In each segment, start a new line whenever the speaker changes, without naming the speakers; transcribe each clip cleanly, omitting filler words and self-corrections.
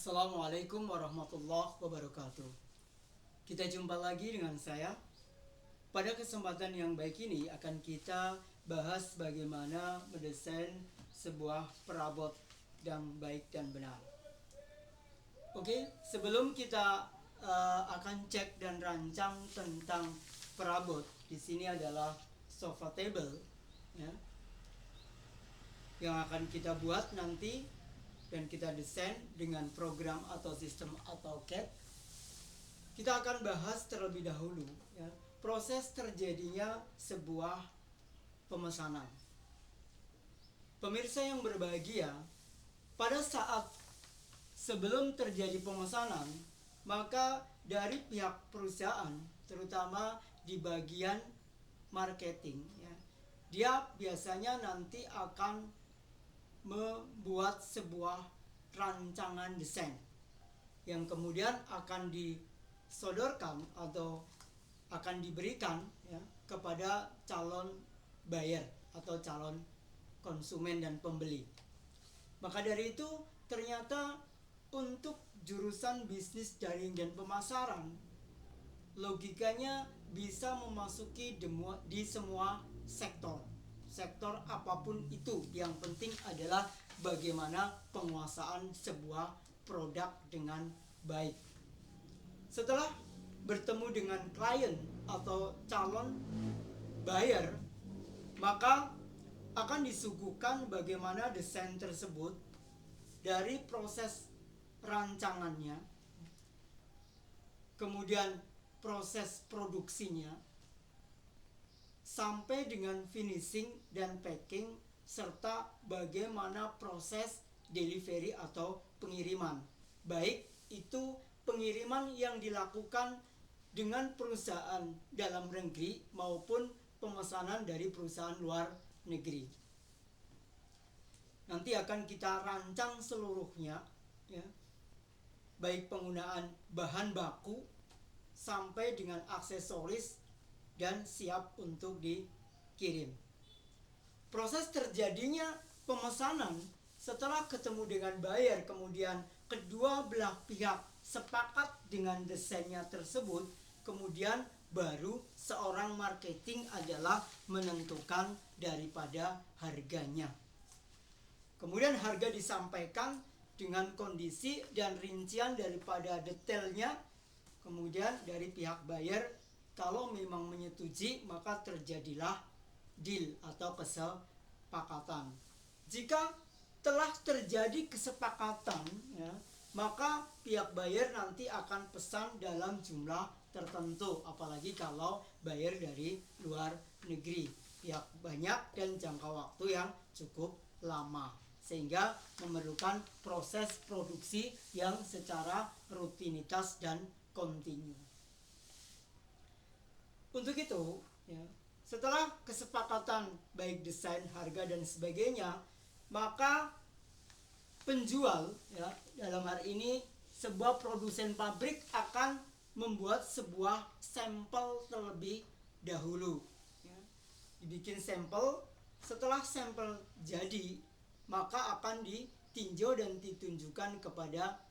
Assalamualaikum warahmatullahi wabarakatuh. Kita jumpa lagi dengan saya. Pada kesempatan yang baik ini akan kita bahas bagaimana mendesain sebuah perabot yang baik dan benar. Oke, sebelum kita akan cek dan rancang tentang perabot, di sini adalah sofa table, ya, yang akan kita buat nanti dan kita desain dengan program atau sistem AutoCAD. Kita akan bahas terlebih dahulu, ya, proses terjadinya sebuah pemesanan. Pemirsa yang berbahagia, pada saat sebelum terjadi pemesanan, maka dari pihak perusahaan, terutama di bagian marketing, ya, dia biasanya nanti akan membuat sebuah rancangan desain yang kemudian akan disodorkan atau akan diberikan, ya, kepada calon buyer atau calon konsumen dan pembeli. Maka dari itu ternyata untuk jurusan bisnis jaring dan pemasaran, logikanya bisa memasuki di semua sektor apapun itu. Yang penting adalah bagaimana penguasaan sebuah produk dengan baik. Setelah bertemu dengan klien atau calon buyer, maka akan disuguhkan bagaimana desain tersebut dari proses rancangannya, kemudian proses produksinya, sampai dengan finishing dan packing, serta bagaimana proses delivery atau pengiriman. Baik itu pengiriman yang dilakukan dengan perusahaan dalam negeri maupun pemesanan dari perusahaan luar negeri. Nanti akan kita rancang seluruhnya, ya, baik penggunaan bahan baku sampai dengan aksesoris dan siap untuk dikirim. Proses terjadinya pemesanan setelah ketemu dengan buyer, kemudian kedua belah pihak sepakat dengan desainnya tersebut, kemudian baru seorang marketing adalah menentukan daripada harganya. Kemudian harga disampaikan dengan kondisi dan rincian daripada detailnya. Kemudian dari pihak buyer, kalau memang menyetujui, maka terjadilah deal atau kesepakatan. Jika telah terjadi kesepakatan, ya, maka pihak buyer nanti akan pesan dalam jumlah tertentu, apalagi kalau buyer dari luar negeri, pihak banyak dan jangka waktu yang cukup lama, sehingga memerlukan proses produksi yang secara rutinitas dan kontinu. Untuk itu, ya, setelah kesepakatan baik desain, harga dan sebagainya, maka penjual, ya, dalam hari ini sebuah produsen pabrik akan membuat sebuah sampel terlebih dahulu, ya. Dibikin sampel. Setelah sampel jadi, maka akan ditinjau dan ditunjukkan kepada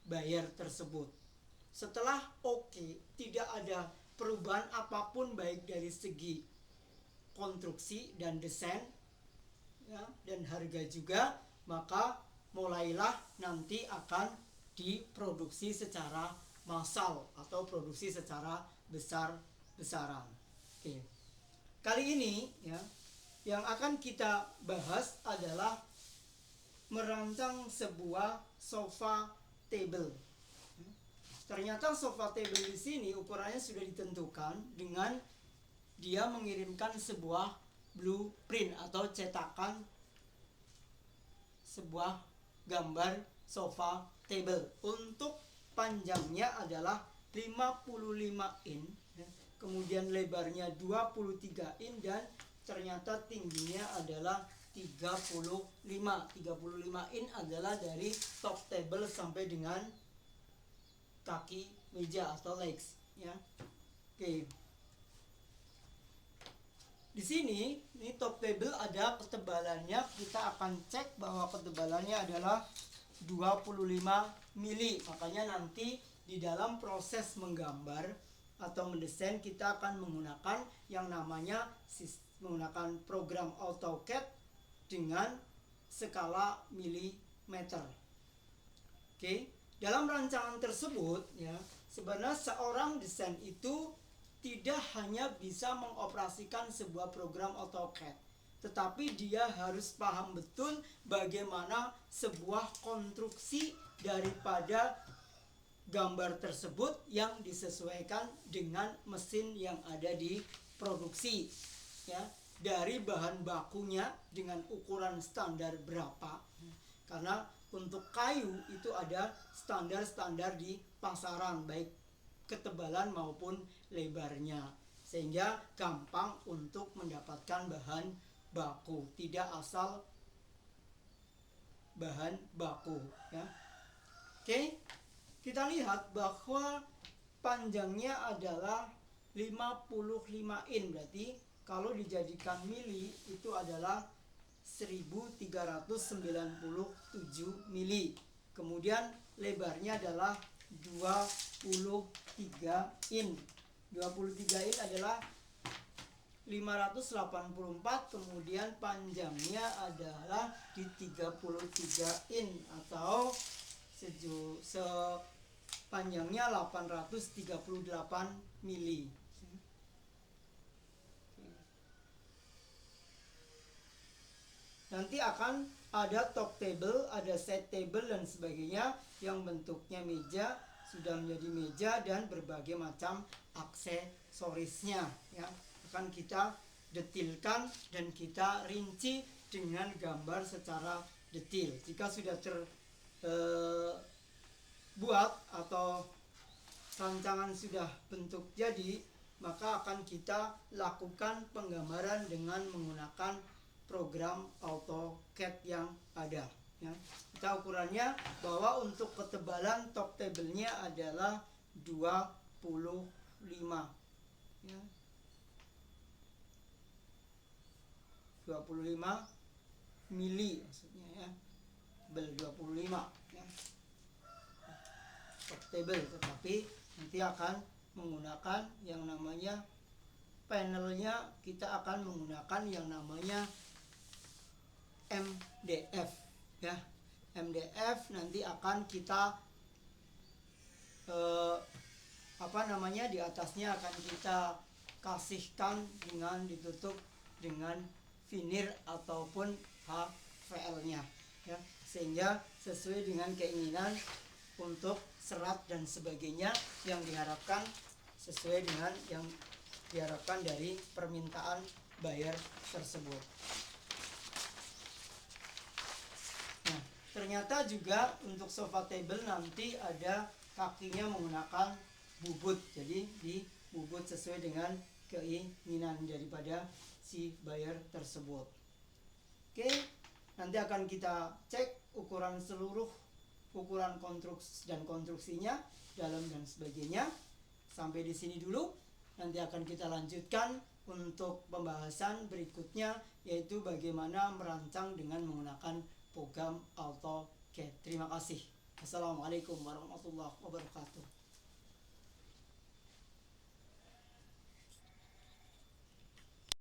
buyer tersebut. Setelah oke, tidak ada perubahan apapun baik dari segi konstruksi dan desain, ya, dan harga juga, maka mulailah nanti akan diproduksi secara massal atau produksi secara besar-besaran. Oke. Kali ini, ya, yang akan kita bahas adalah merancang sebuah sofa table. Ternyata sofa table di sini ukurannya sudah ditentukan dengan dia mengirimkan sebuah blueprint atau cetakan sebuah gambar sofa table. Untuk panjangnya adalah 55 in, ya, kemudian lebarnya 23 in, dan ternyata tingginya adalah 35 in adalah dari top table sampai dengan kaki meja atau legs, ya. Oke. Di sini, ini top table ada ketebalannya. Kita akan cek bahwa ketebalannya adalah 25 mili. Makanya nanti di dalam proses menggambar atau mendesain kita akan menggunakan yang namanya menggunakan program AutoCAD dengan skala milimeter. Oke, dalam rancangan tersebut ya, sebenarnya seorang desain itu tidak hanya bisa mengoperasikan sebuah program AutoCAD, tetapi dia harus paham betul bagaimana sebuah konstruksi daripada gambar tersebut yang disesuaikan dengan mesin yang ada di produksi ya, dari bahan bakunya dengan ukuran standar berapa, karena untuk kayu itu ada standar-standar di pasaran baik ketebalan maupun lebarnya, sehingga gampang untuk mendapatkan bahan baku, tidak asal bahan baku ya. Oke, kita lihat bahwa panjangnya adalah 55 in, berarti kalau dijadikan mili itu adalah 1397 mili. Kemudian lebarnya adalah 23 in. 23 in adalah 584, kemudian panjangnya adalah di 33 in atau panjangnya 838 mili. Nanti akan ada top table, ada side table dan sebagainya yang bentuknya meja, sudah menjadi meja dan berbagai macam aksesorisnya ya, akan kita detilkan dan kita rinci dengan gambar secara detil. Jika sudah terbuat atau rancangan sudah bentuk jadi, maka akan kita lakukan penggambaran dengan menggunakan program AutoCAD yang ada ya. Kita ukurannya bahwa untuk ketebalan top table-nya adalah 25 ya. 25 mili maksudnya ya. Tebal 25 ya. Top table, tetapi nanti akan menggunakan yang namanya panelnya, kita akan menggunakan yang namanya MDF ya. MDF nanti akan kita di atasnya akan kita kasihkan dengan ditutup dengan veneer ataupun HVL-nya ya, sehingga sesuai dengan keinginan untuk serat dan sebagainya yang diharapkan, sesuai dengan yang diharapkan dari permintaan buyer tersebut. Nah, ternyata juga untuk sofa table nanti ada kakinya menggunakan bubut, jadi dibubut sesuai dengan keinginan daripada si buyer tersebut. Oke, nanti akan kita cek ukuran seluruh ukuran konstruksi dan konstruksinya, dalam dan sebagainya. Sampai di sini dulu. Nanti akan kita lanjutkan untuk pembahasan berikutnya, yaitu bagaimana merancang dengan menggunakan program AutoCAD. Terima kasih. Assalamualaikum warahmatullahi wabarakatuh.